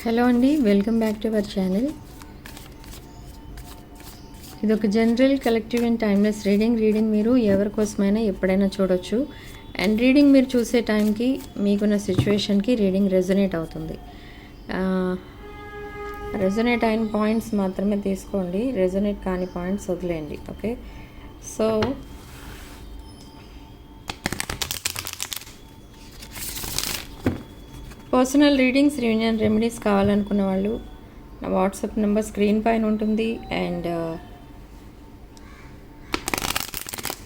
Hello అండి, welcome back to our channel. ఇది ఒక general collective and timeless reading మీరు ఎవరి కోసమైనా ఎప్పుడైనా చూడొచ్చు. అండ్ రీడింగ్ మీరు చూసే టైంకి మీకున్న సిచ్యువేషన్కి రీడింగ్ రెజొనేట్ అవుతుంది. రెజొనేట్ అయిన పాయింట్స్ మాత్రమే తీసుకోండి, రెజొనేట్ కాని పాయింట్స్ వదిలేయండి. Okay, so personal readings, union remedies కావాలనుకున్న వాళ్ళు నా వాట్సాప్ నెంబర్ స్క్రీన్ పైన ఉంటుంది అండ్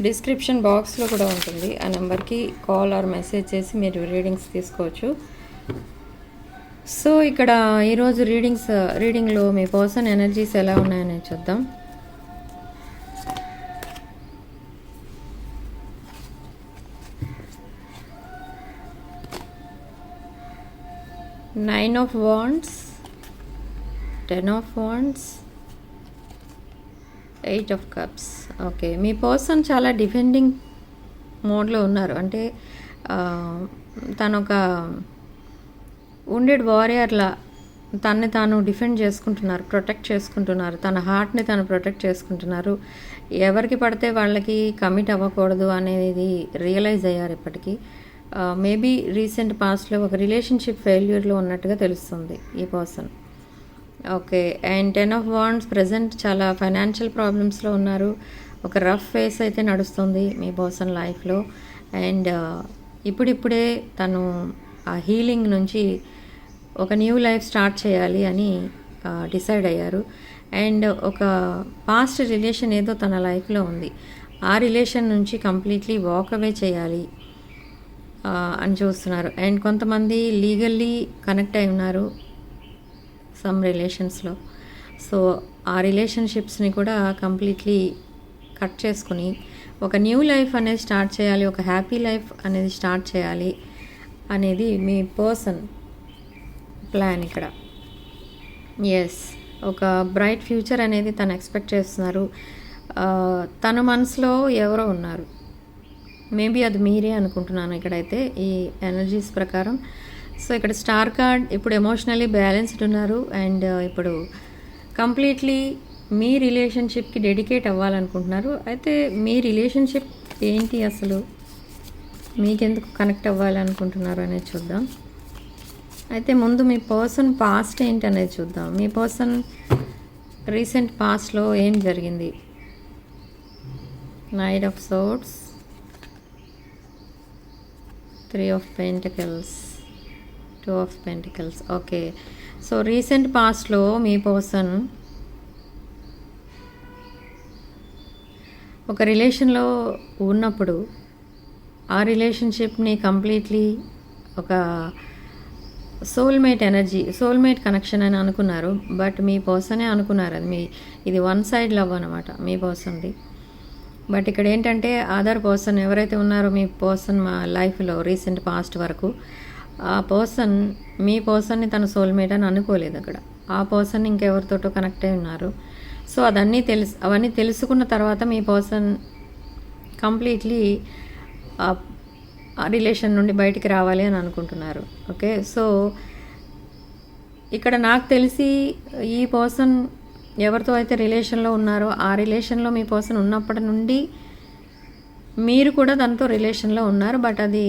డిస్క్రిప్షన్ బాక్స్లో కూడా ఉంటుంది. ఆ నెంబర్కి కాల్ ఆర్ మెసేజ్ చేసి మీరు రీడింగ్స్ తీసుకోవచ్చు. సో ఇక్కడ ఈరోజు రీడింగ్లో మీ పర్సన్ ఎనర్జీస్ ఎలా ఉన్నాయని చూద్దాం. Nine of Wands, Ten of Wands, Eight of Cups. Okay, me person చాలా డిఫెండింగ్ మోడ్లో ఉన్నారు. అంటే తను ఒక wounded వారియర్లా తనని తాను డిఫెండ్ చేసుకుంటున్నారు, ప్రొటెక్ట్ చేసుకుంటున్నారు. తన హార్ట్ని తను ప్రొటెక్ట్ చేసుకుంటున్నారు. ఎవరికి పడితే వాళ్ళకి కమిట్ అవ్వకూడదు అనేది రియలైజ్ అయ్యారు ఇప్పటికీ. మేబీ రీసెంట్ పాస్ట్లో ఒక రిలేషన్షిప్ ఫెయిల్యూర్లో ఉన్నట్టుగా తెలుస్తుంది ఈ person. Okay, and 10 of Wands present చాలా ఫైనాన్షియల్ ప్రాబ్లమ్స్లో ఉన్నారు. ఒక రఫ్ ఫేస్ అయితే నడుస్తుంది మీ పర్సన్ లైఫ్లో. అండ్ ఇప్పుడిప్పుడే తను ఆ హీలింగ్ నుంచి ఒక న్యూ లైఫ్ స్టార్ట్ చేయాలి అని డిసైడ్ అయ్యారు. అండ్ ఒక పాస్ట్ రిలేషన్ ఏదో తన లైఫ్లో ఉంది, ఆ రిలేషన్ నుంచి కంప్లీట్లీ వాక్ అవే చేయాలి అని చూస్తున్నారు. అండ్ కొంతమంది లీగల్లీ కనెక్ట్ అయి ఉన్నారు సమ్ రిలేషన్స్లో. సో ఆ రిలేషన్షిప్స్ని కూడా కంప్లీట్లీ కట్ చేసుకుని ఒక న్యూ లైఫ్ అనేది స్టార్ట్ చేయాలి, ఒక హ్యాపీ లైఫ్ అనేది స్టార్ట్ చేయాలి అనేది మీ పర్సన్ ప్లాన్ ఇక్కడ. ఎస్, ఒక బ్రైట్ ఫ్యూచర్ అనేది తను ఎక్స్పెక్ట్ చేస్తున్నారు. తన మనసులో ఎవరో ఉన్నారు, మేబీ అది మీరే అనుకుంటున్నాను ఇక్కడైతే ఈ ఎనర్జీస్ ప్రకారం. సో ఇక్కడ స్టార్ కార్డ్ ఇప్పుడు ఎమోషనల్లీ బ్యాలెన్స్డ్ ఉన్నారు. అండ్ ఇప్పుడు కంప్లీట్లీ మీ రిలేషన్షిప్కి డెడికేట్ అవ్వాలనుకుంటున్నారు. అయితే మీ రిలేషన్షిప్ ఏంటి, అసలు మీకెందుకు కనెక్ట్ అవ్వాలనుకుంటున్నారు అనేది చూద్దాం. అయితే ముందు మీ పర్సన్ పాస్ట్ ఏంటి అనేది చూద్దాం. మీ పర్సన్ రీసెంట్ పాస్ట్లో ఏం జరిగింది. Knight of swords, Three of Pentacles, Two of Pentacles. Okay, so recent పాస్ట్లో మీ పర్సన్ ఒక రిలేషన్లో ఉన్నప్పుడు ఆ రిలేషన్షిప్ని కంప్లీట్లీ ఒక సోల్మేట్ ఎనర్జీ, సోల్మేట్ కనెక్షన్ అని అనుకున్నారు. బట్ మీ పర్సనే అనుకున్నారు అది ఇది వన్ సైడ్ లవ్ అనమాట మీ పర్సన్ది. బట్ ఇక్కడ ఏంటంటే అదర్ పర్సన్ ఎవరైతే ఉన్నారో మీ పర్సన్ మా లైఫ్లో రీసెంట్ పాస్ట్ వరకు, ఆ పర్సన్ మీ పర్సన్ని తన సోల్మేట్ అని అనుకోలేదు. అక్కడ ఆ పర్సన్ ఇంకెవరితోటో కనెక్ట్ అయి ఉన్నారు. సో అవన్నీ తెలుసుకున్న తర్వాత మీ పర్సన్ కంప్లీట్లీ ఆ రిలేషన్ నుండి బయటికి రావాలి అని అనుకుంటున్నారు. ఓకే, సో ఇక్కడ నాకు తెలిసి ఈ పర్సన్ ఎవరితో అయితే రిలేషన్లో ఉన్నారో ఆ రిలేషన్లో మీ పర్సన్ ఉన్నప్పటి నుండి మీరు కూడా తనతో రిలేషన్లో ఉన్నారు. బట్ అది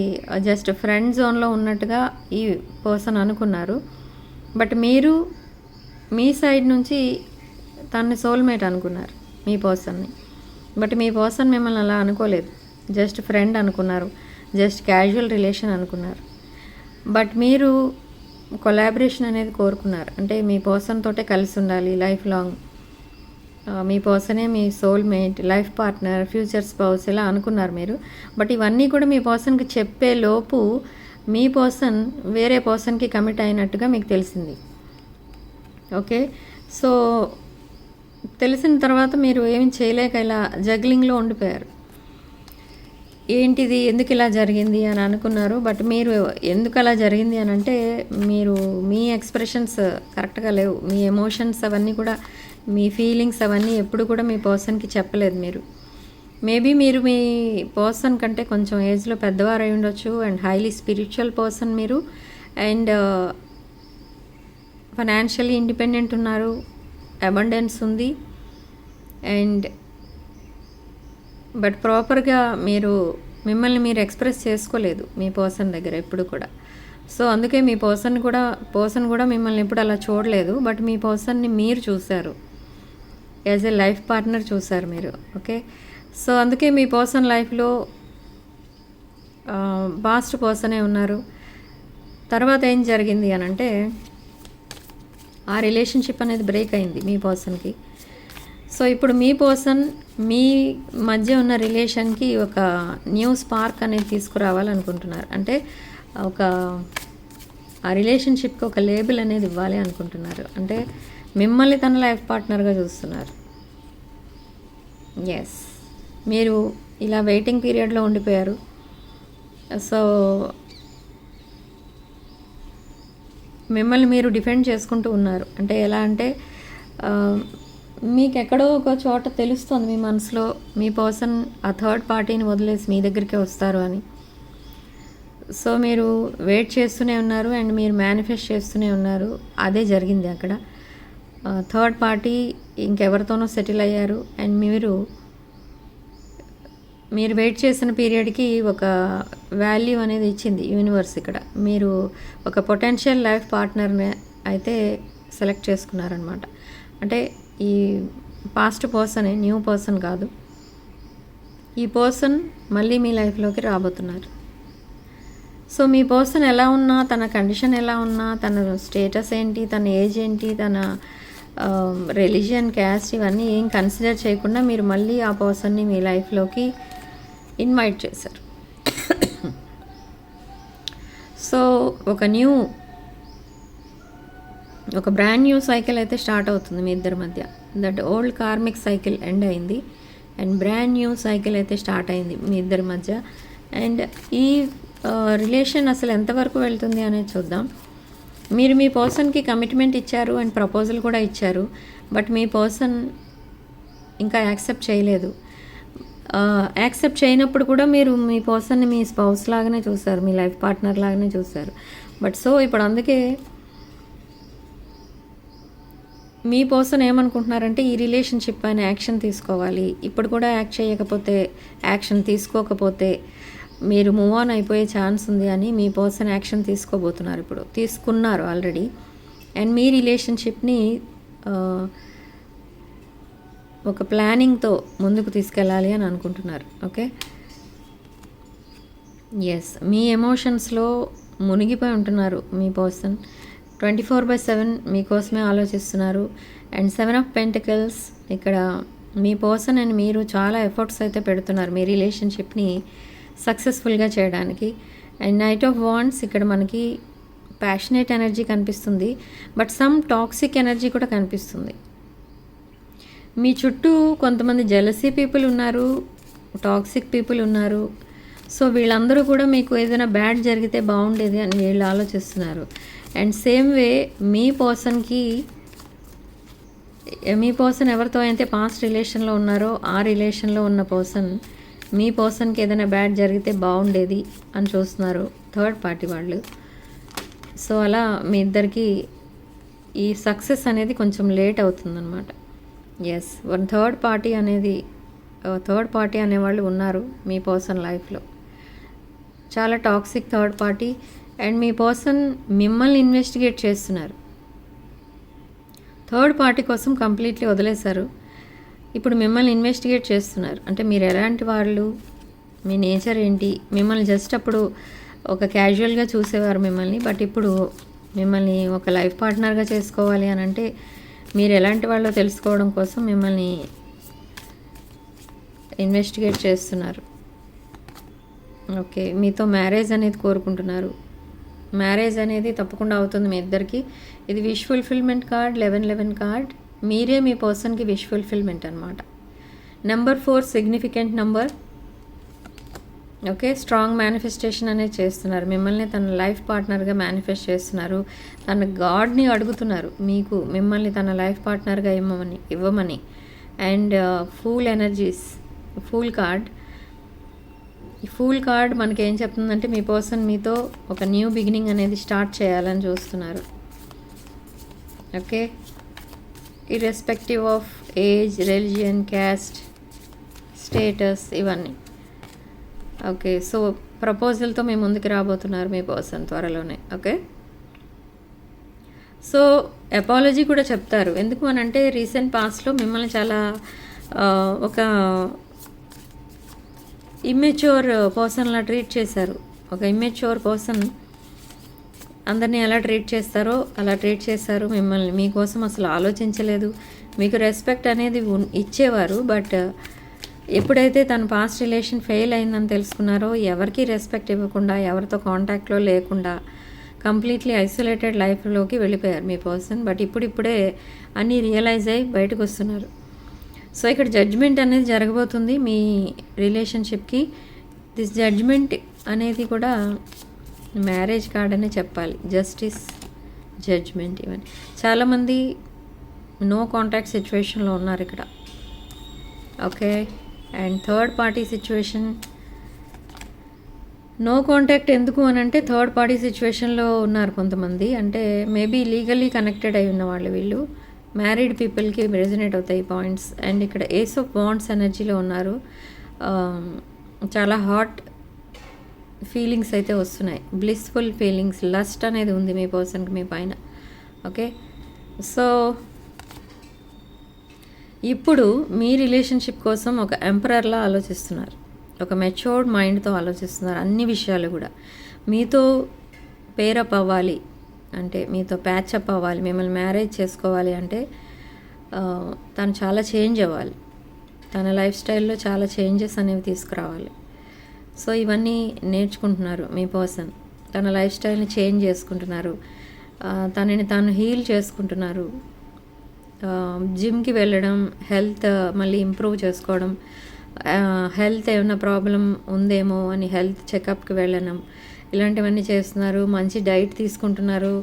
జస్ట్ ఫ్రెండ్ జోన్లో ఉన్నట్టుగా ఈ పర్సన్ అనుకున్నారు. బట్ మీరు మీ సైడ్ నుంచి తనని సోల్మేట్ అనుకున్నారు మీ పర్సన్ని. బట్ మీ పర్సన్ మిమ్మల్ని అలా అనుకోలేదు, జస్ట్ ఫ్రెండ్ అనుకున్నారు, జస్ట్ క్యాజువల్ రిలేషన్ అనుకున్నారు. బట్ మీరు కొలాబరేషన్ అనేది కోరుకున్నారు. అంటే మీ పర్సన్ తోటే కలిసి ఉండాలి లైఫ్ లాంగ్, మీ పర్సనే మీ soulmate, life partner, future spouse ఇలా అనుకున్నారు మీరు. బట్ ఇవన్నీ కూడా మీ పర్సన్కి చెప్పే లోపు మీ పర్సన్ వేరే పర్సన్కి కమిట్ అయినట్టుగా మీకు తెలిసింది. ఓకే, సో తెలిసిన తర్వాత మీరు ఏమి చేయలేక ఇలా జగ్లింగ్లో ఉండిపోయారు. ఏంటిది, ఎందుకు ఇలా జరిగింది అని అనుకున్నారు. బట్ మీరు ఎందుకు అలా జరిగింది అని అంటే మీరు మీ ఎక్స్ప్రెషన్స్ కరెక్ట్గా లేవు, మీ ఎమోషన్స్ అవన్నీ కూడా, మీ ఫీలింగ్స్ అవన్నీ ఎప్పుడు కూడా మీ పర్సన్కి చెప్పలేదు మీరు. మేబీ మీరు మీ పర్సన్ కంటే కొంచెం ఏజ్లో పెద్దవారు అయి ఉండొచ్చు. అండ్ హైలీ స్పిరిచువల్ పర్సన్ మీరు. అండ్ ఫైనాన్షియల్లీ ఇండిపెండెంట్ ఉన్నారు, అబండెన్స్ ఉంది. అండ్ బట్ ప్రాపర్గా మిమ్మల్ని మీరు ఎక్స్ప్రెస్ చేసుకోలేదు మీ పర్సన్ దగ్గర ఎప్పుడు కూడా. సో అందుకే మీ పర్సన్ కూడా మిమ్మల్ని ఎప్పుడు అలా చూడలేదు. బట్ మీ పర్సన్ని మీరు చూశారు, యాజ్ ఎ లైఫ్ పార్ట్నర్ చూశారు మీరు. ఓకే, సో అందుకే మీ పర్సన్ లైఫ్లో పాస్ట్ పర్సనే ఉన్నారు. తర్వాత ఏం జరిగింది అని అంటే, ఆ రిలేషన్షిప్ అనేది బ్రేక్ అయింది మీ పర్సన్కి. సో ఇప్పుడు మీ పర్సన్ మీ మధ్య ఉన్న రిలేషన్కి ఒక న్యూ స్పార్క్ అనేది తీసుకురావాలనుకుంటున్నారు. అంటే ఆ రిలేషన్షిప్కి ఒక లేబుల్ అనేది ఇవ్వాలి అనుకుంటున్నారు. అంటే మిమ్మల్ని తన లైఫ్ పార్ట్నర్గా చూస్తున్నారు. ఎస్, మీరు ఇలా వెయిటింగ్ పీరియడ్లో ఉండిపోయారు. సో మిమ్మల్ని మీరు డిఫెండ్ చేసుకుంటూ ఉన్నారు. అంటే ఎలా అంటే, మీకు ఎక్కడో ఒక చోట తెలుస్తుంది మీ మనసులో మీ పర్సన్ ఆ థర్డ్ పార్టీని వదిలేసి మీ దగ్గరికే వస్తారు అని. సో మీరు వెయిట్ చేస్తూనే ఉన్నారు అండ్ మీరు మేనిఫెస్ట్ చేస్తూనే ఉన్నారు. అదే జరిగింది అక్కడ. థర్డ్ పార్టీ ఇంకెవరితోనో సెటిల్ అయ్యారు అండ్ మీరు వెయిట్ చేసిన పీరియడ్కి ఒక వాల్యూ అనేది ఇచ్చింది యూనివర్స్. ఇక్కడ మీరు ఒక పొటెన్షియల్ లైఫ్ పార్ట్నర్ని అయితే సెలెక్ట్ చేసుకున్నారనమాట. అంటే ఈ పాస్ట్ పర్సనే, న్యూ పర్సన్ కాదు. ఈ పర్సన్ మళ్ళీ మీ లైఫ్లోకి రాబోతున్నారు. సో మీ పర్సన్ ఎలా ఉన్నా, తన కండిషన్ ఎలా ఉన్నా, తన స్టేటస్ ఏంటి, తన ఏజ్ ఏంటి, తన రిలీజియన్, క్యాస్ట్ ఇవన్నీ ఏం కన్సిడర్ చేయకుండా మీరు మళ్ళీ ఆ పర్సన్ని మీ లైఫ్లోకి ఇన్వైట్ చేశారు. సో ఒక బ్రాండ్ న్యూ సైకిల్ అయితే స్టార్ట్ అవుతుంది మీ ఇద్దరి మధ్య. That old karmic cycle end అయింది అండ్ బ్రాండ్ న్యూ సైకిల్ అయితే స్టార్ట్ అయింది మీ ఇద్దరి మధ్య. అండ్ ఈ రిలేషన్ అసలు ఎంతవరకు వెళ్తుంది అనేది చూద్దాం. మీరు మీ పర్సన్కి కమిట్మెంట్ ఇచ్చారు అండ్ ప్రపోజల్ కూడా ఇచ్చారు. బట్ మీ పర్సన్ ఇంకా యాక్సెప్ట్ చేయలేదు. యాక్సెప్ట్ చేయనప్పుడు కూడా మీరు మీ పర్సన్ని మీ స్పౌస్ లాగానే చూసారు, మీ లైఫ్ పార్ట్నర్ లాగానే చూసారు. బట్ సో ఇప్పుడు అందుకే మీ పర్సన్ ఏమనుకుంటున్నారంటే, ఈ రిలేషన్షిప్ పైన యాక్షన్ తీసుకోవాలి. ఇప్పుడు కూడా యాక్షన్ తీసుకోకపోతే మీరు మూవ్ ఆన్ అయిపోయే ఛాన్స్ ఉంది అని మీ పర్సన్ యాక్షన్ తీసుకోబోతున్నారు. ఇప్పుడు తీసుకున్నారు ఆల్రెడీ. అండ్ మీ రిలేషన్షిప్ని ఒక ప్లానింగ్తో ముందుకు తీసుకెళ్ళాలి అని అనుకుంటున్నారు. ఓకే, ఎస్, మీ ఎమోషన్స్లో మునిగిపోయి ఉంటున్నారు మీ పర్సన్. 24/7 మీకోసమే ఆలోచిస్తున్నారు. అండ్ 7 ఆఫ్ పెంటికల్స్, ఇక్కడ మీ పర్సన్ అండ్ మీరు చాలా ఎఫర్ట్స్ అయితే పెడుతున్నారు మీ రిలేషన్షిప్ని సక్సెస్ఫుల్గా చేయడానికి. అండ్ నైట్ ఆఫ్ వాండ్స్, ఇక్కడ మనకి ప్యాషనేట్ ఎనర్జీ కనిపిస్తుంది. బట్ సమ్ టాక్సిక్ ఎనర్జీ కూడా కనిపిస్తుంది. మీ చుట్టూ కొంతమంది జెలసీ పీపుల్ ఉన్నారు, టాక్సిక్ పీపుల్ ఉన్నారు. సో వీళ్ళందరూ కూడా మీకు ఏదైనా బ్యాడ్ జరిగితే బాగుండేది అని వీళ్ళు ఆలోచిస్తున్నారు. And same way me person ఎవరితో అయితే పాస్ట్ రిలేషన్లో ఉన్నారో ఆ రిలేషన్లో ఉన్న పర్సన్ మీ పర్సన్కి ఏదైనా బ్యాడ్ జరిగితే బాగుండేది అని చూస్తున్నారు థర్డ్ పార్టీ వాళ్ళు. సో అలా మీ ఇద్దరికి ఈ సక్సెస్ అనేది కొంచెం లేట్ అవుతుందన్నమాట. ఎస్, థర్డ్ పార్టీ అనేవాళ్ళు ఉన్నారు మీ పర్సన్ లైఫ్లో. చాలా toxic third party. And me person మిమ్మల్ని ఇన్వెస్టిగేట్ చేస్తున్నారు. థర్డ్ పార్టీ కోసం కంప్లీట్లీ వదిలేశారు. ఇప్పుడు మిమ్మల్ని ఇన్వెస్టిగేట్ చేస్తున్నారు. అంటే మీరు ఎలాంటి వాళ్ళు, మీ నేచర్ ఏంటి, మిమ్మల్ని జస్ట్ అప్పుడు ఒక క్యాజువల్గా చూసేవారు మిమ్మల్ని. బట్ ఇప్పుడు మిమ్మల్ని ఒక లైఫ్ పార్ట్నర్గా చేసుకోవాలి అని అంటే మీరు ఎలాంటి వాళ్ళో తెలుసుకోవడం కోసం మిమ్మల్ని ఇన్వెస్టిగేట్ చేస్తున్నారు. ఓకే, మీతో మ్యారేజ్ అనేది కోరుకుంటున్నారు. మ్యారేజ్ అనేది తప్పకుండా అవుతుంది మీ ఇద్దరికి. ఇది విష్ ఫుల్ఫిల్మెంట్ కార్డ్, 1111 కార్డ్. మీరే మీ పర్సన్కి విష్ ఫుల్ఫిల్మెంట్ అనమాట. Number 4 significant number. Okay, strong manifestation అనేది చేస్తున్నారు. మిమ్మల్ని తన లైఫ్ పార్ట్నర్గా మేనిఫెస్ట్ చేస్తున్నారు. తన గాడ్ని అడుగుతున్నారు మిమ్మల్ని తన లైఫ్ పార్ట్నర్గా ఇవ్వమని. And fool energies, fool card. ఈ ఫూల్ కార్డ్ మనకి ఏం చెప్తుందంటే, మీ పర్సన్ మీతో ఒక న్యూ బిగినింగ్ అనేది స్టార్ట్ చేయాలని చూస్తున్నారు. Okay, irrespective of age, religion, caste, status ఇవన్నీ. ఓకే, సో ప్రపోజల్తో మీ ముందుకు రాబోతున్నారు మీ పర్సన్ త్వరలోనే. ఓకే, సో అపాలజీ కూడా చెప్తారు. ఎందుకు అని అంటే రీసెంట్ పాస్ట్లో మిమ్మల్ని చాలా ఒక ఇమ్మెచ్యూర్ పర్సన్లా ట్రీట్ చేశారు. ఒక ఇమ్మెచ్యూర్ పర్సన్ అందరినీ ఎలా ట్రీట్ చేస్తారో అలా ట్రీట్ చేశారు మిమ్మల్ని. మీకోసం అసలు ఆలోచించలేదు. మీకు రెస్పెక్ట్ అనేది ఇచ్చేవారు. బట్ ఎప్పుడైతే తన పాస్ట్ రిలేషన్ ఫెయిల్ అయిందని తెలుసుకున్నారో ఎవరికి రెస్పెక్ట్ ఇవ్వకుండా, ఎవరితో కాంటాక్ట్లో లేకుండా కంప్లీట్లీ ఐసోలేటెడ్ లైఫ్లోకి వెళ్ళిపోయారు మీ పర్సన్. బట్ ఇప్పుడిప్పుడే అన్నీ రియలైజ్ అయ్యి బయటకు వస్తున్నారు. సో ఇక్కడ జడ్జ్మెంట్ అనేది జరగబోతుంది మీ రిలేషన్షిప్కి. దిస్ జడ్జ్మెంట్ అనేది కూడా మ్యారేజ్ కార్డ్ అనే చెప్పాలి. జస్టిస్, జడ్జ్మెంట్, ఇవన్నీ. చాలామంది నో కాంటాక్ట్ సిచ్యువేషన్లో ఉన్నారు ఇక్కడ. Okay, and third party situation. No contact ఎందుకు అని అంటే థర్డ్ పార్టీ సిచ్యువేషన్లో ఉన్నారు కొంతమంది. అంటే మేబీ లీగల్లీ కనెక్టెడ్ అయి ఉన్న వాళ్ళు వీళ్ళు. మ్యారీడ్ పీపుల్కి రెజనేట్ అవుతాయి పాయింట్స్. అండ్ ఇక్కడ ఏస్ ఆఫ్ వాండ్స్ ఎనర్జీలో ఉన్నారు. చాలా హాట్ ఫీలింగ్స్ అయితే వస్తున్నాయి. బ్లిస్ఫుల్ ఫీలింగ్స్, లస్ట్ అనేది ఉంది మీ పర్సన్కి మీ పైన. ఓకే, సో ఇప్పుడు మీ రిలేషన్షిప్ కోసం ఒక ఎంపరర్లా ఆలోచిస్తున్నారు. ఒక మెచ్యూర్డ్ మైండ్తో ఆలోచిస్తున్నారు అన్ని విషయాలు కూడా. మీతో పేరప్ అవ్వాలి అంటే, మీతో ప్యాచప్ అవ్వాలి, మిమ్మల్ని మ్యారేజ్ చేసుకోవాలి అంటే తను చాలా చేంజ్ అవ్వాలి. తన లైఫ్ స్టైల్లో చాలా చేంజెస్ అనేవి తీసుకురావాలి. సో ఇవన్నీ నేర్చుకుంటున్నారు మీ పర్సన్. తన లైఫ్ స్టైల్ని చేంజ్ చేసుకుంటున్నారు. తనని తాను హీల్ చేసుకుంటున్నారు. జిమ్కి వెళ్ళడం, హెల్త్ మళ్ళీ ఇంప్రూవ్ చేసుకోవడం, హెల్త్ ఏమైనా ప్రాబ్లం ఉందేమో అని హెల్త్ చెకప్కి వెళ్ళడం, ఇలాంటివన్నీ చేస్తున్నారు. మంచి డైట్ తీసుకుంటున్నారు.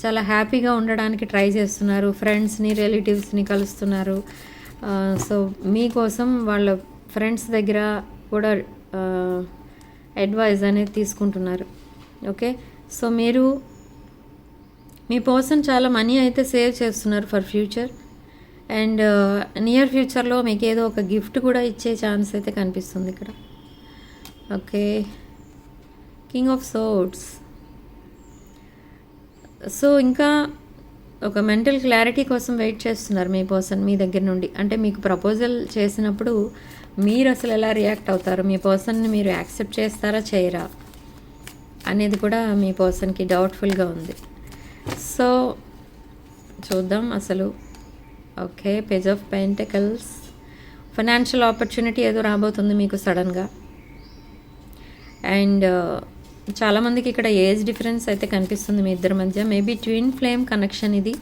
చాలా హ్యాపీగా ఉండడానికి ట్రై చేస్తున్నారు. ఫ్రెండ్స్ని, రిలేటివ్స్ని కలుస్తున్నారు. సో మీకోసం వాళ్ళ ఫ్రెండ్స్ దగ్గర కూడా అడ్వైజ్ అనేది తీసుకుంటున్నారు. ఓకే, సో మీరు మీ పర్సన్ చాలా మనీ అయితే సేవ్ చేస్తున్నారు ఫర్ ఫ్యూచర్. అండ్ నియర్ ఫ్యూచర్లో మీకు ఏదో ఒక గిఫ్ట్ కూడా ఇచ్చే ఛాన్స్ అయితే కనిపిస్తుంది ఇక్కడ. Okay, king of swords. So ఇంకా ఒక మెంటల్ క్లారిటీ కోసం వెయిట్ చేస్తున్నారు మీ పర్సన్ మీ దగ్గర నుండి. అంటే మీకు ప్రపోజల్ చేసినప్పుడు మీరు అసలు ఎలా రియాక్ట్ అవుతారు, మీ పర్సన్ని మీరు యాక్సెప్ట్ చేస్తారా చేయరా అనేది కూడా మీ పర్సన్కి డౌట్ఫుల్గా ఉంది. సో చూద్దాం అసలు. Okay, page of pentacles. Financial opportunity ఏదో రాబోతుంది మీకు సడన్గా. అండ్ చాలామందికి ఇక్కడ ఏజ్ డిఫరెన్స్ అయితే కనిపిస్తుంది మీ ఇద్దరి మధ్య. మేబీ ట్విన్ ఫ్లేమ్ కనెక్షన్ ఇది.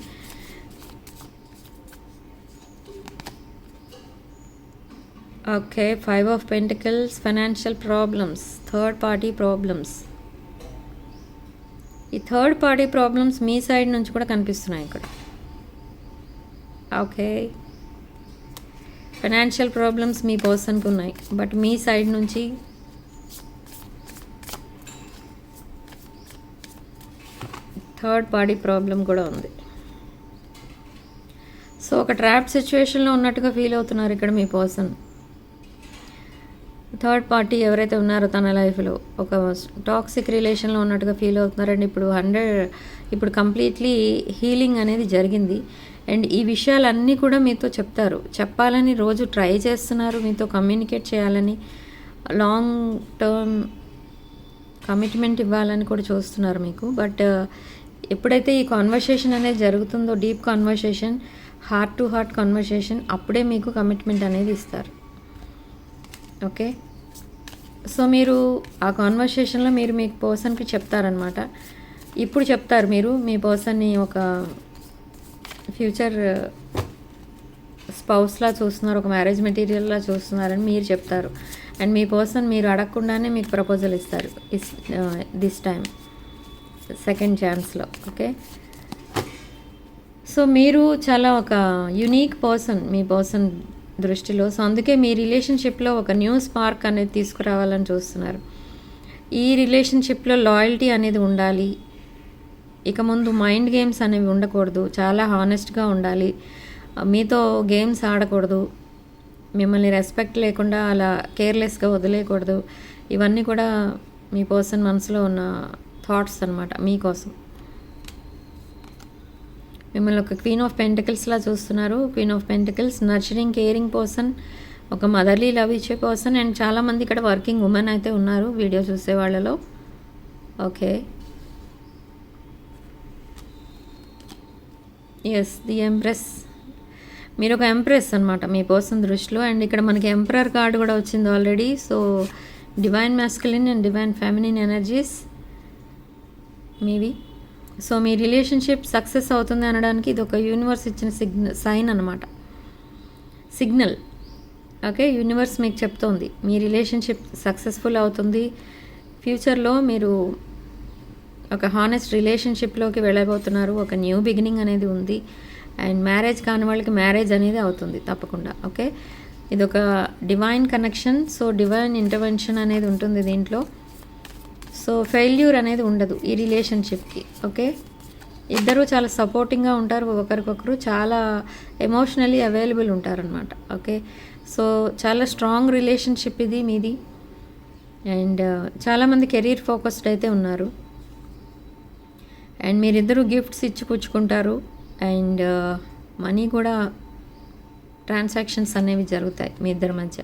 Okay, 5 of pentacles. Financial problems, third party problems. ఈ థర్డ్ పార్టీ ప్రాబ్లమ్స్ మీ సైడ్ నుంచి కూడా కనిపిస్తున్నాయి ఇక్కడ. ఓకే, ఫైనాన్షియల్ ప్రాబ్లమ్స్ మీ పర్సన్కి ఉన్నాయి, బట్ మీ సైడ్ నుంచి థర్డ్ పార్టీ ప్రాబ్లం కూడా ఉంది. సో ఒక ట్రాప్ సిచ్యువేషన్లో ఉన్నట్టుగా ఫీల్ అవుతున్నారు ఇక్కడ మీ పర్సన్. థర్డ్ పార్టీ ఎవరైతే ఉన్నారో తన లైఫ్లో ఒక టాక్సిక్ రిలేషన్లో ఉన్నట్టుగా ఫీల్ అవుతున్నారండి. ఇప్పుడు కంప్లీట్లీ హీలింగ్ అనేది జరిగింది. అండ్ ఈ విషయాలన్నీ కూడా మీతో చెప్పాలని రోజు ట్రై చేస్తున్నారు. మీతో కమ్యూనికేట్ చేయాలని, లాంగ్ టర్మ్ కమిట్మెంట్ ఇవ్వాలని కూడా చూస్తున్నారు మీకు. బట్ ఎప్పుడైతే ఈ కాన్వర్సేషన్ అనేది జరుగుతుందో, deep conversation, heart to heart conversation, అప్పుడే మీకు కమిట్మెంట్ అనేది ఇస్తారు. ఓకే, సో మీరు ఆ కాన్వర్సేషన్లో మీరు మీ పర్సన్కి చెప్తారనమాట. ఇప్పుడు చెప్తారు మీరు మీ పర్సన్ని ఒక ఫ్యూచర్ స్పౌస్లా చూస్తున్నారు, ఒక మ్యారేజ్ మెటీరియల్లా చూస్తున్నారని మీరు చెప్తారు. అండ్ మీ పర్సన్ మీరు అడగకుండానే మీకు ప్రపోజల్ ఇస్తారు దిస్ టైం, సెకండ్ ఛాన్స్లో. ఓకే, సో మీరు చాలా ఒక యునీక్ పర్సన్ మీ పర్సన్ దృష్టిలో. సో అందుకే మీ రిలేషన్షిప్లో ఒక న్యూ స్పార్క్ అనేది తీసుకురావాలని చూస్తున్నారు. ఈ రిలేషన్షిప్లో లాయల్టీ అనేది ఉండాలి. ఇక ముందు మైండ్ గేమ్స్ అనేవి ఉండకూడదు, చాలా హానెస్ట్గా ఉండాలి, మీతో గేమ్స్ ఆడకూడదు, మిమ్మల్ని రెస్పెక్ట్ లేకుండా అలా కేర్లెస్గా వదిలేయకూడదు. ఇవన్నీ కూడా మీ పర్సన్ మనసులో ఉన్న థాట్స్ అనమాట మీకోసం. మిమ్మల్ని ఒక క్వీన్ ఆఫ్ పెంటికల్స్లా చూస్తున్నారు. Queen of pentacles nurturing, caring person, ఒక మదర్లీ లవ్ ఇచ్చే పర్సన్. అండ్ చాలామంది ఇక్కడ వర్కింగ్ ఉమెన్ అయితే ఉన్నారు వీడియో చూసే వాళ్ళలో. Okay, yes, the empress. మీరు ఒక ఎంప్రెస్ అనమాట మీ పర్సన్ దృష్టిలో. అండ్ ఇక్కడ మనకి ఎంపరర్ కార్డు కూడా వచ్చింది already. So divine masculine and divine feminine energies మీవి. సో మీ రిలేషన్షిప్ సక్సెస్ అవుతుంది అనడానికి ఇది ఒక యూనివర్స్ ఇచ్చిన సైన్ అనమాట, సిగ్నల్. ఓకే, యూనివర్స్ మీకు చెప్తోంది మీ రిలేషన్షిప్ సక్సెస్ఫుల్ అవుతుంది. ఫ్యూచర్లో మీరు ఒక హానెస్ట్ రిలేషన్షిప్లోకి వెళ్ళబోతున్నారు. ఒక న్యూ బిగినింగ్ అనేది ఉంది. అండ్ మ్యారేజ్ కాని వాళ్ళకి మ్యారేజ్ అనేది అవుతుంది తప్పకుండా. ఓకే, ఇది ఒక divine connection. So divine intervention అనేది ఉంటుంది దీంట్లో. సో ఫెయిల్యూర్ అనేది ఉండదు ఈ రిలేషన్షిప్కి. ఓకే, ఇద్దరు చాలా సపోర్టింగ్గా ఉంటారు ఒకరికొకరు, చాలా ఎమోషనలీ అవైలబుల్ ఉంటారనమాట. ఓకే, సో చాలా స్ట్రాంగ్ రిలేషన్షిప్ ఇది మీది. అండ్ చాలామంది కెరీర్ ఫోకస్డ్ అయితే ఉన్నారు. అండ్ మీరిద్దరూ గిఫ్ట్స్ ఇచ్చి పుచ్చుకుంటారు. అండ్ మనీ కూడా ట్రాన్సాక్షన్స్ అనేవి జరుగుతాయి మీ ఇద్దరి మధ్య.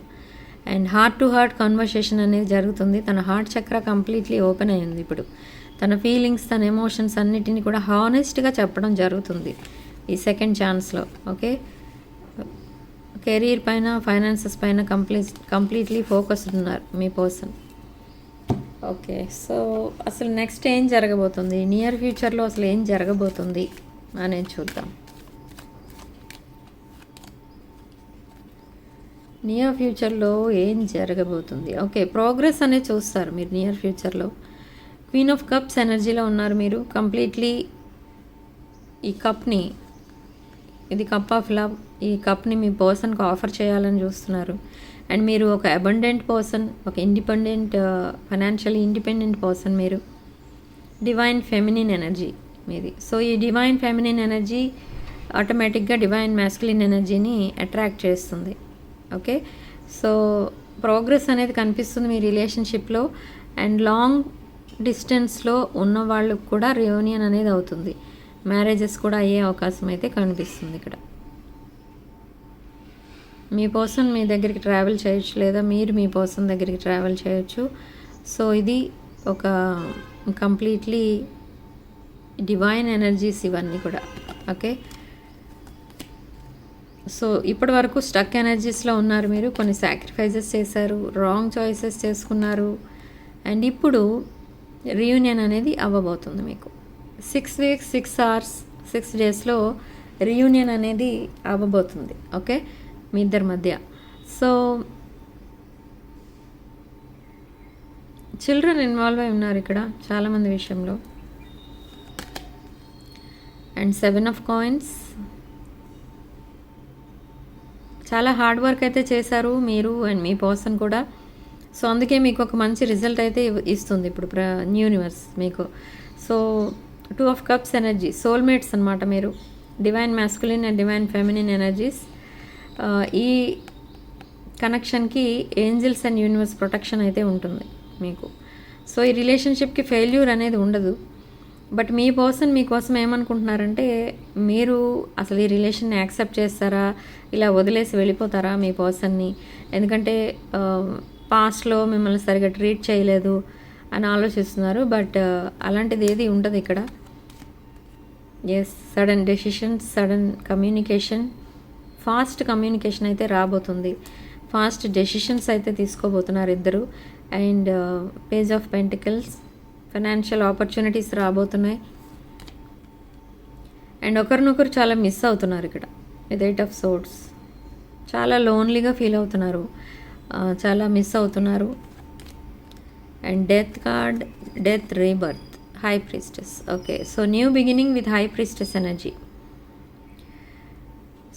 And heart to heart conversation అనేది జరుగుతుంది. తన హార్ట్ చక్ర కంప్లీట్లీ ఓపెన్ అయ్యింది ఇప్పుడు. తన ఫీలింగ్స్, తన ఎమోషన్స్ అన్నిటిని కూడా హానెస్ట్గా చెప్పడం జరుగుతుంది ఈ సెకండ్ ఛాన్స్లో. ఓకే, కెరీర్ పైన, ఫైనాన్సెస్ పైన కంప్లీట్లీ ఫోకస్డ్ ఉన్నారు మీ పర్సన్. ఓకే, సో అసలు నెక్స్ట్ ఏం జరగబోతుంది, నియర్ ఫ్యూచర్లో అసలు ఏం జరగబోతుంది అనేది చూద్దాం. నియర్ ఫ్యూచర్లో ఏం జరగబోతుంది. ఓకే, ప్రోగ్రెస్ అనేది చూస్తారు మీరు నియర్ ఫ్యూచర్లో. క్వీన్ ఆఫ్ కప్స్ ఎనర్జీలో ఉన్నారు మీరు కంప్లీట్లీ. ఈ కప్ని, ఇది కప్ ఆఫ్ లవ్, ఈ కప్ని మీ పర్సన్కి ఆఫర్ చేయాలని చూస్తున్నారు. అండ్ మీరు ఒక అబండెంట్ పర్సన్, ఒక ఇండిపెండెంట్, ఫైనాన్షియల్లీ ఇండిపెండెంట్ పర్సన్ మీరు. డివైన్ ఫెమినిన్ ఎనర్జీ మీది. సో ఈ డివైన్ ఫెమినిన్ ఎనర్జీ ఆటోమేటిక్గా డివైన్ మ్యాస్కులిన్ ఎనర్జీని అట్రాక్ట్ చేస్తుంది. ఓకే, సో ప్రోగ్రెస్ అనేది కనిపిస్తుంది మీ రిలేషన్షిప్లో. అండ్ లాంగ్ డిస్టెన్స్లో ఉన్న వాళ్ళకు కూడా రియూనియన్ అనేది అవుతుంది. మ్యారేజెస్ కూడా అయ్యే అవకాశం అయితే కనిపిస్తుంది ఇక్కడ. మీ పర్సన్ మీ దగ్గరికి ట్రావెల్ చేయొచ్చు, లేదా మీరు మీ పర్సన్ దగ్గరికి ట్రావెల్ చేయొచ్చు. సో ఇది ఒక కంప్లీట్లీ డివైన్ ఎనర్జీస్ ఇవన్నీ కూడా. ఓకే, సో ఇప్పటి వరకు స్టక్ ఎనర్జీస్లో ఉన్నారు మీరు. కొన్ని సాక్రిఫైజెస్ చేశారు, రాంగ్ చాయిసెస్ చేసుకున్నారు. అండ్ ఇప్పుడు రీయూనియన్ అనేది అవ్వబోతుంది మీకు. 6 weeks 6 hours 6 daysలో రీయూనియన్ అనేది అవ్వబోతుంది. ఓకే, మీ ఇద్దరి మధ్య. సో చిల్డ్రన్ ఇన్వాల్వ్ అయి ఉన్నారు ఇక్కడ చాలామంది విషయంలో. And 7 of coins. చాలా హార్డ్ వర్క్ అయితే చేశారు మీరు అండ్ మీ పర్సన్ కూడా. సో అందుకే మీకు ఒక మంచి రిజల్ట్ అయితే ఇస్తుంది ఇప్పుడు యూనివర్స్ మీకు. So 2 of cups energy, soulmates అనమాట మీరు. Divine masculine and divine feminine energies. ఈ కనెక్షన్కి ఏంజిల్స్ అండ్ యూనివర్స్ ప్రొటెక్షన్ అయితే ఉంటుంది మీకు. సో ఈ రిలేషన్షిప్కి ఫెయిల్యూర్ అనేది ఉండదు. బట్ మీ పర్సన్ మీకోసం ఏమనుకుంటున్నారంటే, మీరు అసలు ఈ రిలేషన్ని యాక్సెప్ట్ చేస్తారా, ఇలా వదిలేసి వెళ్ళిపోతారా మీ పర్సన్ని, ఎందుకంటే పాస్ట్లో మిమ్మల్ని సరిగా ట్రీట్ చేయలేదు అని ఆలోచిస్తున్నారు. బట్ అలాంటిది ఏది ఉండదు ఇక్కడ. Yes, sudden decisions, sudden communication, fast communication అయితే రాబోతుంది. ఫాస్ట్ డెసిషన్స్ అయితే తీసుకోబోతున్నారు ఇద్దరు. And page of pentacles, financial opportunities రాబోతున్నాయి. అండ్ ఒకరినొకరు చాలా మిస్ అవుతున్నారు ఇక్కడ. 8 of swords, చాలా లోన్లీగా ఫీల్ అవుతున్నారు, చాలా మిస్ అవుతున్నారు. And death card, death, rebirth, high priestess. Okay, so new beginning with high priestess energy.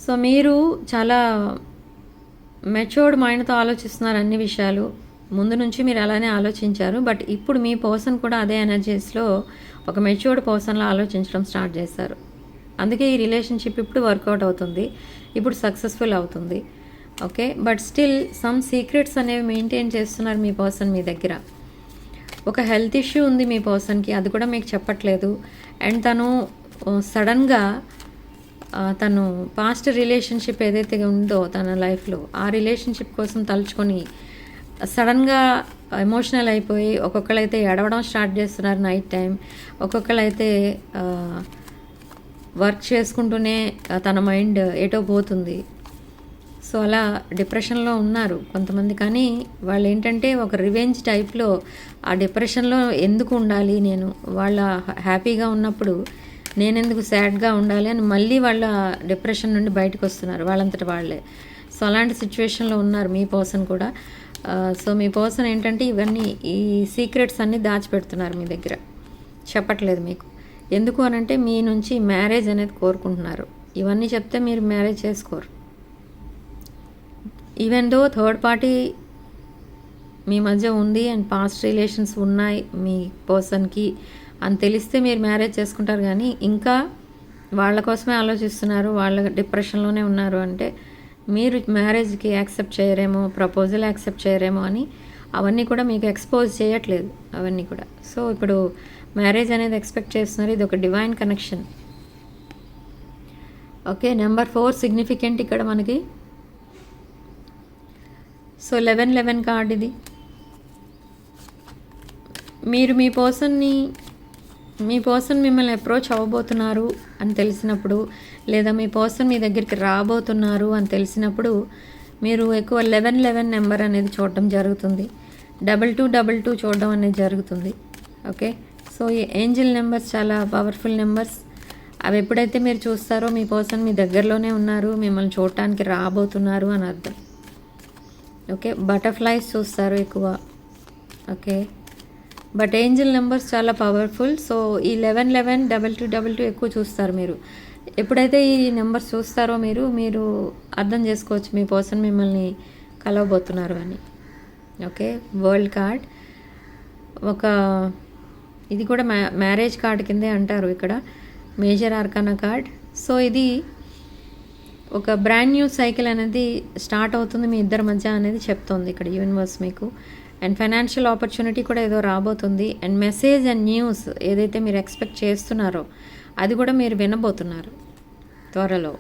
So మీరు చాలా మెచ్యూర్డ్ మైండ్తో ఆలోచిస్తున్నారు అన్ని విషయాలు. ముందు నుంచి మీరు అలానే ఆలోచించారు. బట్ ఇప్పుడు మీ పర్సన్ కూడా అదే ఎనర్జీస్లో ఒక మెచ్యూర్డ్ పర్సన్లో ఆలోచించడం స్టార్ట్ చేస్తారు. అందుకే ఈ రిలేషన్షిప్ ఇప్పుడు వర్కౌట్ అవుతుంది, ఇప్పుడు సక్సెస్ఫుల్ అవుతుంది. Okay, but still some secrets అనేవి మెయింటైన్ చేస్తున్నారు మీ పర్సన్ మీ దగ్గర. ఒక హెల్త్ ఇష్యూ ఉంది మీ పర్సన్కి, అది కూడా మీకు చెప్పట్లేదు. అండ్ తను సడన్గా తను పాస్ట్ రిలేషన్షిప్ ఏదైతే ఉందో తన లైఫ్లో, ఆ రిలేషన్షిప్ కోసం తలుచుకొని సడన్గా ఎమోషనల్ అయిపోయి ఒక్కొక్కరైతే ఏడవడం స్టార్ట్ చేస్తున్నారు నైట్ టైం, ఒక్కొక్కరైతే వర్క్ చేసుకుంటూనే తన మైండ్ ఎటో పోతుంది. సో అలా డిప్రెషన్లో ఉన్నారు కొంతమంది. కానీ వాళ్ళు ఏంటంటే ఒక రివెంజ్ టైప్లో ఆ డిప్రెషన్లో ఎందుకు ఉండాలి నేను, వాళ్ళ హ్యాపీగా ఉన్నప్పుడు నేనెందుకు సాడ్గా ఉండాలి అని మళ్ళీ వాళ్ళ డిప్రెషన్ నుండి బయటకు వస్తున్నారు వాళ్ళంతట వాళ్ళే. సో అలాంటి సిచ్యువేషన్లో ఉన్నారు మీ పర్సన్ కూడా. సో మీ పర్సన్ ఏంటంటే ఇవన్నీ, ఈ సీక్రెట్స్ అన్నీ దాచిపెడుతున్నారు మీ దగ్గర, చెప్పట్లేదు మీకు. ఎందుకు అనంటే మీ నుంచి మ్యారేజ్ అనేది కోరుకుంటున్నారు. ఇవన్నీ చెప్తే మీరు మ్యారేజ్ చేసుకోరు. ఈవెన్ దో థర్డ్ పార్టీ మీ మధ్య ఉంది అండ్ పాస్ట్ రిలేషన్స్ ఉన్నాయి మీ పర్సన్కి అని తెలిస్తే మీరు మ్యారేజ్ చేసుకుంటారు. కానీ ఇంకా వాళ్ళ కోసమే ఆలోచిస్తున్నారు, వాళ్ళ డిప్రెషన్లోనే ఉన్నారు అంటే మీరు మ్యారేజ్కి యాక్సెప్ట్ చేయరేమో, ప్రపోజల్ యాక్సెప్ట్ చేయరేమో అని అవన్నీ కూడా మీకు ఎక్స్పోజ్ చేయట్లేదు అవన్నీ కూడా. సో ఇప్పుడు మ్యారేజ్ అనేది ఎక్స్పెక్ట్ చేస్తున్నారు. ఇది ఒక divine connection. Okay, number 4 significant ఇక్కడ మనకి. సో 11 కార్డ్ ఇది. మీరు మీ పర్సన్ మిమ్మల్ని అప్రోచ్ అవ్వబోతున్నారు అని తెలిసినప్పుడు, లేదా మీ పర్సన్ మీ దగ్గరికి రాబోతున్నారు అని తెలిసినప్పుడు మీరు ఎక్కువ 11 నెంబర్ అనేది చూడడం జరుగుతుంది. 2222 చూడడం అనేది జరుగుతుంది. ఓకే, సో ఈ ఏంజిల్ నెంబర్స్ చాలా పవర్ఫుల్ నెంబర్స్. అవి ఎప్పుడైతే మీరు చూస్తారో మీ పర్సన్ మీ దగ్గరలోనే ఉన్నారు, మిమ్మల్ని చూడటానికి రాబోతున్నారు అని అర్థం. ఓకే, బటర్ఫ్లైస్ చూస్తారు ఎక్కువ. ఓకే, బట్ ఏంజిల్ నెంబర్స్ చాలా పవర్ఫుల్. సో ఈ 11 2222 ఎక్కువ చూస్తారు మీరు. ఎప్పుడైతే ఈ నెంబర్స్ చూస్తారో మీరు అర్థం చేసుకోవచ్చు మీ పర్సన్ మిమ్మల్ని కలవబోతున్నారు అని. ఓకే, వరల్డ్ కార్డ్ ఇది కూడా మ్యారేజ్ కార్డ్ కిందే అంటారు ఇక్కడ, మేజర్ ఆర్కానా కార్డ్. సో ఇది ఒక బ్రాండ్ న్యూ సైకిల్ అనేది స్టార్ట్ అవుతుంది మీ ఇద్దరి మధ్య అనేది చెప్తోంది ఇక్కడ యూనివర్స్ మీకు. అండ్ ఫైనాన్షియల్ ఆపర్చునిటీ కూడా ఏదో రాబోతుంది. అండ్ మెసేజ్ అండ్ న్యూస్ ఏదైతే మీరు ఎక్స్పెక్ట్ చేస్తున్నారో అది కూడా మీరు వినబోతున్నారు త్వరలో.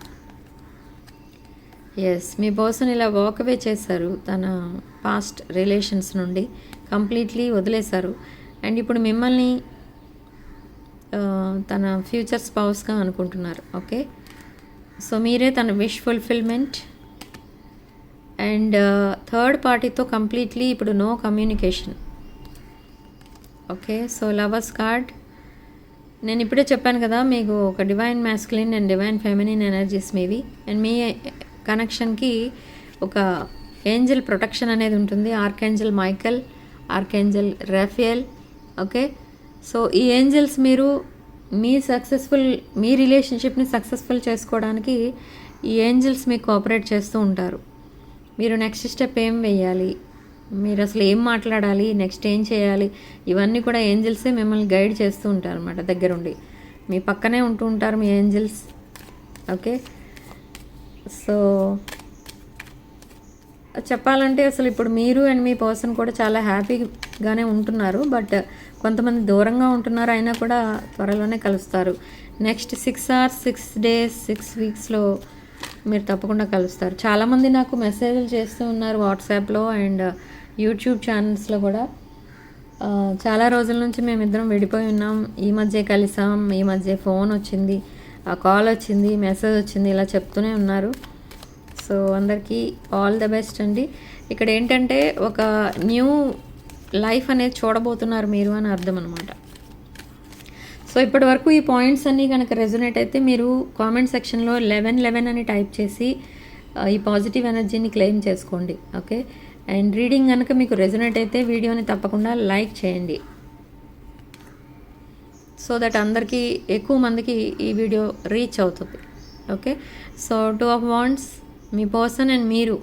ఎస్, మీ పర్సన్ ఇలా వాకవే చేశారు తన పాస్ట్ రిలేషన్స్ నుండి, కంప్లీట్లీ వదిలేశారు. అండ్ ఇప్పుడు మిమ్మల్ని తన ఫ్యూచర్ స్పౌస్గా అనుకుంటున్నారు. ఓకే, సో మీరే తన విష్ ఫుల్ఫిల్మెంట్. అండ్ థర్డ్ పార్టీతో కంప్లీట్లీ ఇప్పుడు no communication. Okay, so lovers card. నేను ఇప్పుడే చెప్పాను కదా మీకు ఒక divine masculine and divine feminine energies మీవి. అండ్ మీ కనెక్షన్కి ఒక ఏంజల్ ప్రొటెక్షన్ అనేది ఉంటుంది. Archangel Michael, archangel Raphael. Okay, so ఈ ఏంజల్స్ మీరు మీ రిలేషన్షిప్ని సక్సెస్ఫుల్ చేసుకోవడానికి ఈ ఏంజల్స్ మీకు కోఆపరేట్ చేస్తూ ఉంటారు. మీరు నెక్స్ట్ స్టెప్ ఏం వేయాలి, మీరు అసలు ఏం మాట్లాడాలి, నెక్స్ట్ ఏం చేయాలి, ఇవన్నీ కూడా ఏంజల్సే మిమ్మల్ని గైడ్ చేస్తూ ఉంటారు అన్నమాట. దగ్గరుండి మీ పక్కనే ఉంటూ ఉంటారు మీ ఏంజల్స్. ఓకే, సో చెప్పాలంటే అసలు ఇప్పుడు మీరు అండ్ మీ పర్సన్ కూడా చాలా హ్యాపీగానే ఉంటున్నారు. బట్ కొంతమంది దూరంగా ఉంటున్నారు, అయినా కూడా త్వరలోనే కలుస్తారు. నెక్స్ట్ 6 hours 6 days 6 weeksలో మీరు తప్పకుండా కలుస్తారు. చాలామంది నాకు మెసేజ్లు చేస్తూ ఉన్నారు వాట్సాప్లో అండ్ యూట్యూబ్ ఛానల్స్లో కూడా. చాలా రోజుల నుంచి మేమిద్దరం విడిపోయి ఉన్నాం, ఈ మధ్య కలిసాం, ఈ మధ్య ఫోన్ వచ్చింది, కాల్ వచ్చింది, మెసేజ్ వచ్చింది, ఇలా చెప్తూనే ఉన్నారు. సో అందరికీ ఆల్ ద బెస్ట్ అండి. ఇక్కడ ఏంటంటే ఒక న్యూ లైఫ్ అనేది చూడబోతున్నారు మీరు అని అర్థం అనమాట. సో ఇప్పటి వరకు ఈ పాయింట్స్ అన్నీ కనుక రెజొనేట్ అయితే మీరు కామెంట్ సెక్షన్లో 11 అని టైప్ చేసి ఈ పాజిటివ్ ఎనర్జీని క్లెయిమ్ చేసుకోండి. ఓకే, అండ్ రీడింగ్ కనుక మీకు రెజొనేట్ అయితే వీడియోని తప్పకుండా లైక్ చేయండి, సో దట్ అందరికీ ఎక్కువ మందికి ఈ వీడియో రీచ్ అవుతుంది. Okay, so 2 of Wands me person and మీరు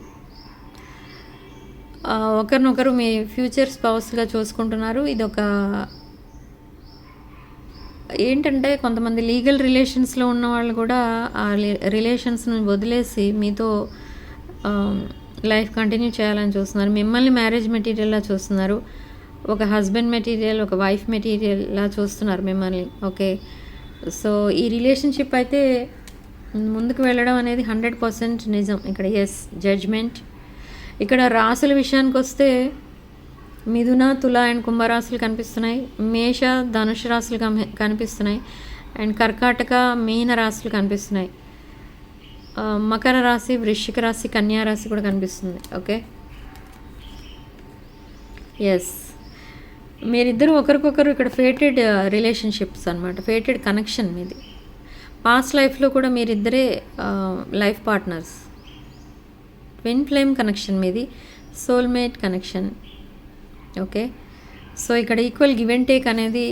ఒకరినొకరు మీ ఫ్యూచర్ స్పౌస్గా చూసుకుంటున్నారు. ఇది ఒక ఏంటంటే కొంతమంది లీగల్ రిలేషన్స్లో ఉన్న వాళ్ళు కూడా ఆ రిలేషన్స్ని వదిలేసి మీతో లైఫ్ కంటిన్యూ చేయాలని చూస్తున్నారు. మిమ్మల్ని మ్యారేజ్ మెటీరియల్లా చూస్తున్నారు. ఒక హస్బెండ్ మెటీరియల్, ఒక వైఫ్ మెటీరియల్లా చూస్తున్నారు మిమ్మల్ని. ఓకే, సో ఈ రిలేషన్షిప్ అయితే ముందుకు వెళ్ళడం అనేది 100% నిజం. ఇక్కడ ఎస్, జడ్జ్మెంట్. ఇక్కడ రాసుల విషయానికి వస్తే మిథున, తుల అండ్ కుంభరాశులు కనిపిస్తున్నాయి. మేష, ధనుషు రాశులు కనిపిస్తున్నాయి. అండ్ కర్కాటక, మీన రాశులు కనిపిస్తున్నాయి. మకర రాశి, వృశ్చిక రాశి, కన్యా రాశి కూడా కనిపిస్తుంది. ఓకే, ఎస్, మీరిద్దరూ ఒకరికొకరు ఇక్కడ ఫేటెడ్ రిలేషన్షిప్స్ అనమాట. ఫేటెడ్ కనెక్షన్ మీది. పాస్ట్ లైఫ్లో కూడా మీరిద్దరే life partners. Twin flame connection మీది. Soulmate connection. ఓకే, సో ఇక్కడ ఈక్వల్ గివ్ అండ్ టేక్ అనేది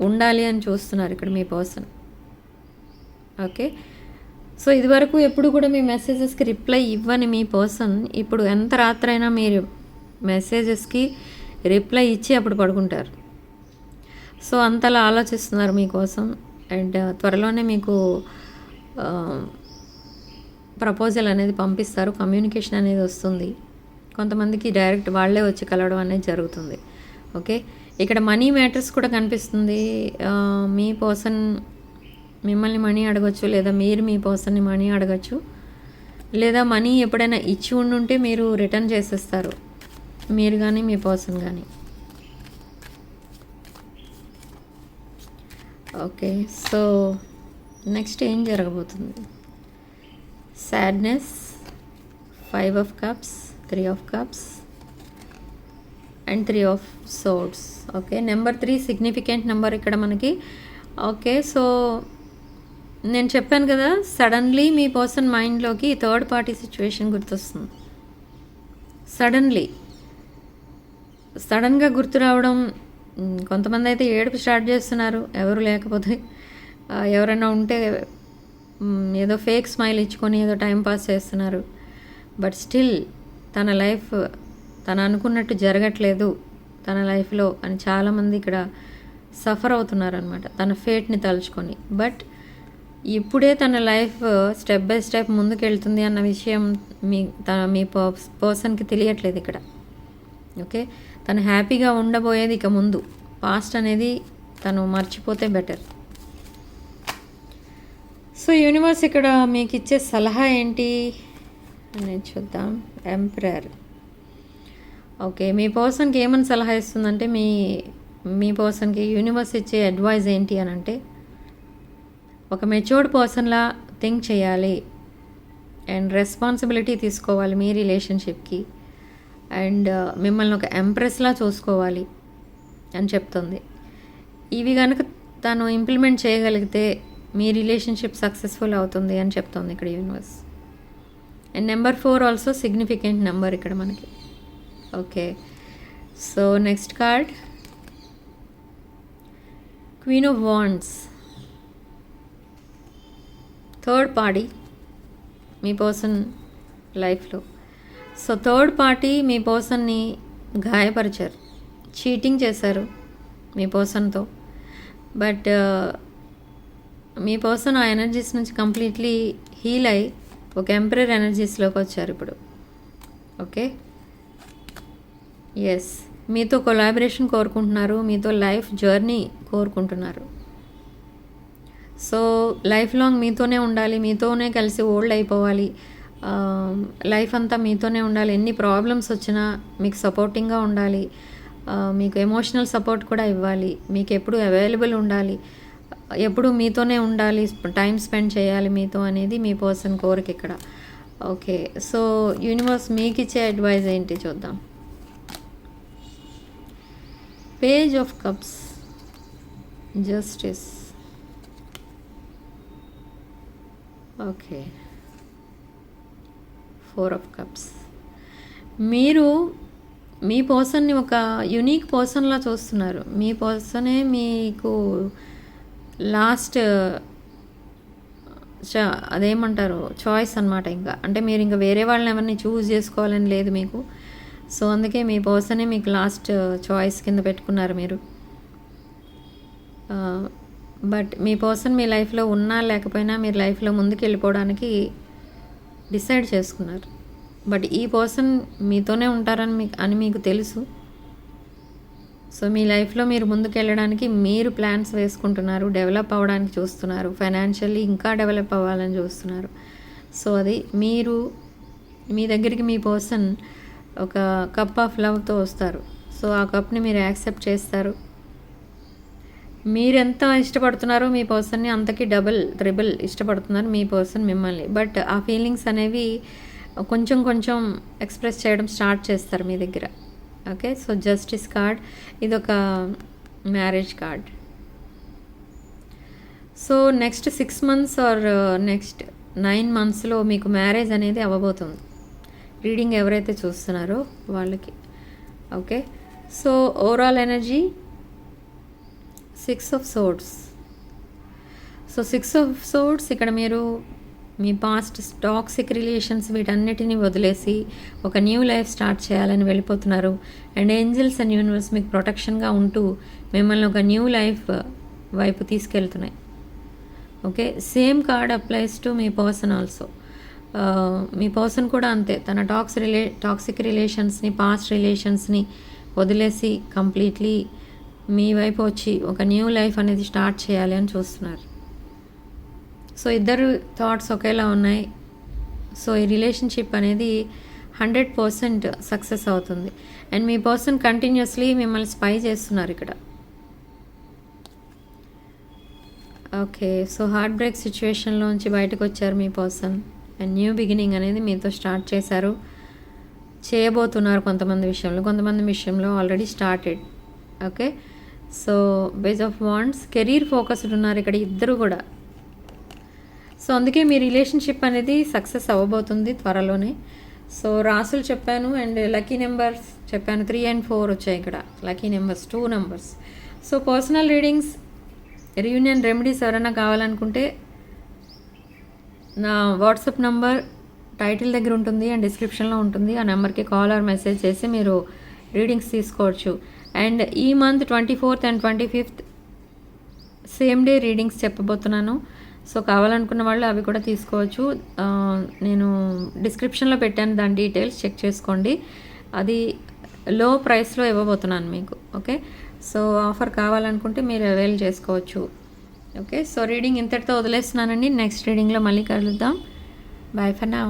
ఉండాలి అని చూస్తున్నారు ఇక్కడ మీ పర్సన్. ఓకే, సో ఇదివరకు ఎప్పుడు కూడా మీ మెసేజెస్కి రిప్లై ఇవ్వని మీ పర్సన్ ఇప్పుడు ఎంత రాత్రైనా మీరు మెసేజెస్కి రిప్లై ఇచ్చి అప్పుడు పడుకుంటారు. సో అంతలా ఆలోచిస్తున్నారు మీకోసం. అండ్ త్వరలోనే మీకు ప్రపోజల్ అనేది పంపిస్తారు. కమ్యూనికేషన్ అనేది వస్తుంది. కొంతమందికి డైరెక్ట్ వాళ్ళే వచ్చి కలవడం అనేది జరుగుతుంది. ఓకే, ఇక్కడ మనీ మ్యాటర్స్ కూడా కనిపిస్తుంది. మీ పర్సన్ మిమ్మల్ని మనీ అడగచ్చు, లేదా మీరు మీ పర్సన్ని మనీ అడగచ్చు, లేదా మనీ ఎప్పుడైనా ఇచ్చి ఉండుంటే మీరు రిటర్న్ చేసేస్తారు, మీరు కానీ మీ పర్సన్ కానీ. ఓకే, సో నెక్స్ట్ ఏం జరగబోతుంది? Sadness, 5 of cups, 3 of cups and 3 of swords. Okay, number 3 significant number ఇక్కడ మనకి. ఓకే, సో నేను చెప్పాను కదా, సడన్లీ మీ పర్సన్ మైండ్లోకి థర్డ్ పార్టీ సిచ్యువేషన్ గుర్తొస్తుంది. సడన్గా గుర్తు రావడం. కొంతమంది అయితే ఏడుపు స్టార్ట్ చేస్తున్నారు ఎవరు లేకపోతే. ఎవరైనా ఉంటే ఏదో ఫేక్ స్మైల్ ఇచ్చుకొని ఏదో టైం పాస్ చేస్తున్నారు. బట్ స్టిల్ తన లైఫ్ తను అనుకున్నట్టు జరగట్లేదు తన లైఫ్లో అని చాలామంది ఇక్కడ సఫర్ అవుతున్నారు అనమాట, తన ఫేట్ని తలుచుకొని. బట్ ఇప్పుడే తన లైఫ్ స్టెప్ బై స్టెప్ ముందుకెళ్తుంది అన్న విషయం మీ పర్సన్కి తెలియట్లేదు ఇక్కడ. ఓకే, తను హ్యాపీగా ఉండబోయేది ఇక ముందు. పాస్ట్ అనేది తను మర్చిపోతే బెటర్. సో యూనివర్స్ ఇక్కడ మీకు ఇచ్చే సలహా ఏంటి అనేది చూద్దాం. ఎంపరర్. ఓకే, మీ పర్సన్కి ఏమని సలహా ఇస్తుందంటే మీ పర్సన్కి యూనివర్స్ ఇచ్చే అడ్వైజ్ ఏంటి అని అంటే, ఒక మెచ్యూర్డ్ పర్సన్లా థింక్ చేయాలి అండ్ రెస్పాన్సిబిలిటీ తీసుకోవాలి మీ రిలేషన్షిప్కి. అండ్ మిమ్మల్ని ఒక ఎంప్రెస్లా చూసుకోవాలి అని చెప్తుంది. ఇవి కనుక తను ఇంప్లిమెంట్ చేయగలిగితే మీ రిలేషన్షిప్ సక్సెస్ఫుల్ అవుతుంది అని చెప్తుంది ఇక్కడ universe. And number 4 also significant number ఇక్కడ మనకి. Okay, so next card, queen of wands. Third party me person లైఫ్లో. సో థర్డ్ పార్టీ మీ పర్సన్ని గాయపరిచారు, చీటింగ్ చేశారు మీ పర్సన్తో. బట్ మీ పర్సన్ ఆ ఎనర్జీస్ నుంచి కంప్లీట్లీ హీల్ అయ్యి ఒక ఎంపరర్ ఎనర్జీస్లోకి వచ్చారు ఇప్పుడు. ఓకే, ఎస్, మీతో కొలాబరేషన్ కోరుకుంటున్నారు, మీతో లైఫ్ జర్నీ కోరుకుంటున్నారు. సో లైఫ్ లాంగ్ మీతోనే ఉండాలి, మీతోనే కలిసి ఓల్డ్ అయిపోవాలి, లైఫ్ అంతా మీతోనే ఉండాలి. ఎన్ని ప్రాబ్లమ్స్ వచ్చినా మీకు సపోర్టింగ్గా ఉండాలి, మీకు ఎమోషనల్ సపోర్ట్ కూడా ఇవ్వాలి, మీకు ఎప్పుడు అవైలబుల్ ఉండాలి, ఎప్పుడు మీతోనే ఉండాలి, టైం స్పెండ్ చేయాలి మీతో అనేది మీ పర్సన్ కోరిక ఇక్కడ. ఓకే, సో యూనివర్స్ మీకు ఇచ్చే అడ్వైజ్ ఏంటి చూద్దాం. Page of cups, justice. Okay, 4 of cups. మీరు మీ పర్సన్ని ఒక యునీక్ పర్సన్లా చూస్తున్నారు. మీ పర్సనే మీకు లాస్ట్ అదేమంటారు చాయిస్ అనమాట. ఇంకా అంటే మీరు ఇంకా వేరే వాళ్ళని ఎవరిని చూస్ చేసుకోవాలని లేదు మీకు. సో అందుకే మీ పర్సనే మీకు లాస్ట్ చాయిస్ కింద పెట్టుకున్నారు మీరు. బట్ మీ పర్సన్ మీ లైఫ్లో ఉన్నా లేకపోయినా మీరు లైఫ్లో ముందుకు వెళ్ళిపోవడానికి డిసైడ్ చేసుకున్నారు. బట్ ఈ పర్సన్ మీతోనే ఉంటారని మీకు తెలుసు. సో మీ లైఫ్లో మీరు ముందుకు వెళ్ళడానికి మీరు ప్లాన్స్ వేసుకుంటున్నారు, డెవలప్ అవ్వడానికి చూస్తున్నారు, ఫైనాన్షియల్లీ ఇంకా డెవలప్ అవ్వాలని చూస్తున్నారు. సో అది మీ దగ్గరికి మీ పర్సన్ ఒక కప్ ఆఫ్ లవ్తో వస్తారు. సో ఆ కప్ని మీరు యాక్సెప్ట్ చేస్తారు. మీరెంత ఇష్టపడుతున్నారో మీ పర్సన్ని అంతకి డబుల్ ట్రిబుల్ ఇష్టపడుతున్నారు మీ పర్సన్ మిమ్మల్ని. బట్ ఆ ఫీలింగ్స్ అనేవి కొంచెం కొంచెం ఎక్స్ప్రెస్ చేయడం స్టార్ట్ చేస్తారు మీ దగ్గర. ఓకే, సో జస్టిస్ కార్డ్, ఇదొక marriage card. So next 6 months or next 9 monthsలో మీకు మ్యారేజ్ అనేది అవ్వబోతుంది. రీడింగ్ ఎవరైతే చూస్తున్నారో వాళ్ళకి. Okay, so overall energy 6 of Swords. So 6 of Swords ఇక్కడ మీరు మీ పాస్ట్ టాక్సిక్ రిలేషన్స్ వీటన్నిటిని వదిలేసి ఒక న్యూ లైఫ్ స్టార్ట్ చేయాలని వెళ్ళిపోతున్నారు. అండ్ ఏంజల్స్ అండ్ యూనివర్స్ మీకు ప్రొటెక్షన్గా ఉంటూ మిమ్మల్ని ఒక న్యూ లైఫ్ వైపు తీసుకెళ్తున్నాయి. Okay, same card applies to మీ పర్సన్ ఆల్సో. మీ పర్సన్ కూడా అంతే, తన టాక్సిక్ రిలేషన్స్ని, పాస్ట్ రిలేషన్స్ని వదిలేసి కంప్లీట్లీ మీ వైపు వచ్చి ఒక న్యూ లైఫ్ అనేది స్టార్ట్ చేయాలి అని చూస్తున్నారు. సో ఇద్దరు థాట్స్ ఒకేలా ఉన్నాయి. సో ఈ రిలేషన్షిప్ అనేది 100% సక్సెస్ అవుతుంది. అండ్ మీ పర్సన్ కంటిన్యూస్లీ మిమ్మల్ని స్పై చేస్తున్నారు ఇక్కడ. ఓకే, సో హార్ట్ బ్రేక్ సిచ్యువేషన్లోంచి బయటకు వచ్చారు మీ పర్సన్. అండ్ న్యూ బిగినింగ్ అనేది మీతో స్టార్ట్ చేయబోతున్నారు కొంతమంది విషయంలో already started. Okay, so base of wands, career focused ఉన్నారు ఇక్కడ ఇద్దరు కూడా. సో అందుకే మీ రిలేషన్షిప్ అనేది సక్సెస్ అవ్వబోతుంది త్వరలోనే. సో రాసులు చెప్పాను అండ్ లక్కీ నెంబర్స్ చెప్పాను. 3 and 4 వచ్చాయి ఇక్కడ, lucky numbers 2 numbers. So personal readings, reunion remedies ఎవరైనా కావాలనుకుంటే నా వాట్సాప్ నంబర్ టైటిల్ దగ్గర ఉంటుంది అండ్ డిస్క్రిప్షన్లో ఉంటుంది. ఆ నెంబర్కి కాల్ ఆర్ మెసేజ్ చేసి మీరు రీడింగ్స్ తీసుకోవచ్చు. అండ్ ఈ month 24th and 25th same day readings చెప్పబోతున్నాను. సో కావాలనుకున్న వాళ్ళు అవి కూడా తీసుకోవచ్చు. నేను డిస్క్రిప్షన్లో పెట్టాను దాని డీటెయిల్స్, చెక్ చేసుకోండి. అది లో ప్రైస్లో ఇవ్వబోతున్నాను మీకు. ఓకే, సో ఆఫర్ కావాలనుకుంటే మీరు అవైల్ చేసుకోవచ్చు. ఓకే, సో రీడింగ్ ఇంతటితో వదిలేస్తున్నానండి. నెక్స్ట్ రీడింగ్లో మళ్ళీ కలుద్దాం. Bye for now.